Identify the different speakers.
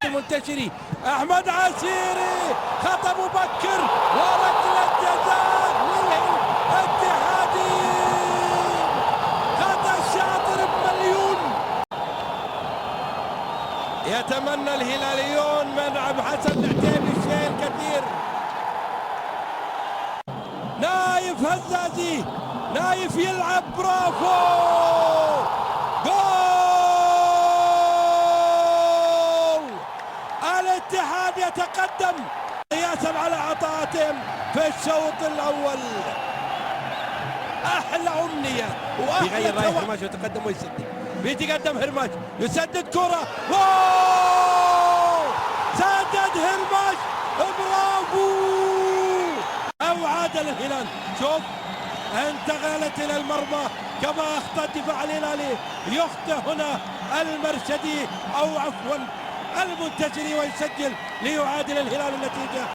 Speaker 1: المنتشري أحمد عسيري خطأ مبكر وركلة جزاء للاتحادي، خطأ شاطر بمليون. يتمنى الهلاليون من حسن العتيبي الشيء الكثير. نايف هزازي، نايف يلعب، برافو، جول. الاتحاد يتقدم قياسا على عطاءاتهم في الشوط الاول. احلى امنيه واحلى
Speaker 2: بيغير راي هرماش ويتقدم ويسدد.
Speaker 1: بيتقدم هرماش، يسدد كره، واو، سدد هرماش، برافو، اوعاد الهلال. شوف انتقلت الى المرمى كما اخطا الدفاع الهلالي، يخطئ هنا المرشدي او عفوا المنتشري ويسجل ليعادل الهلال النتيجه.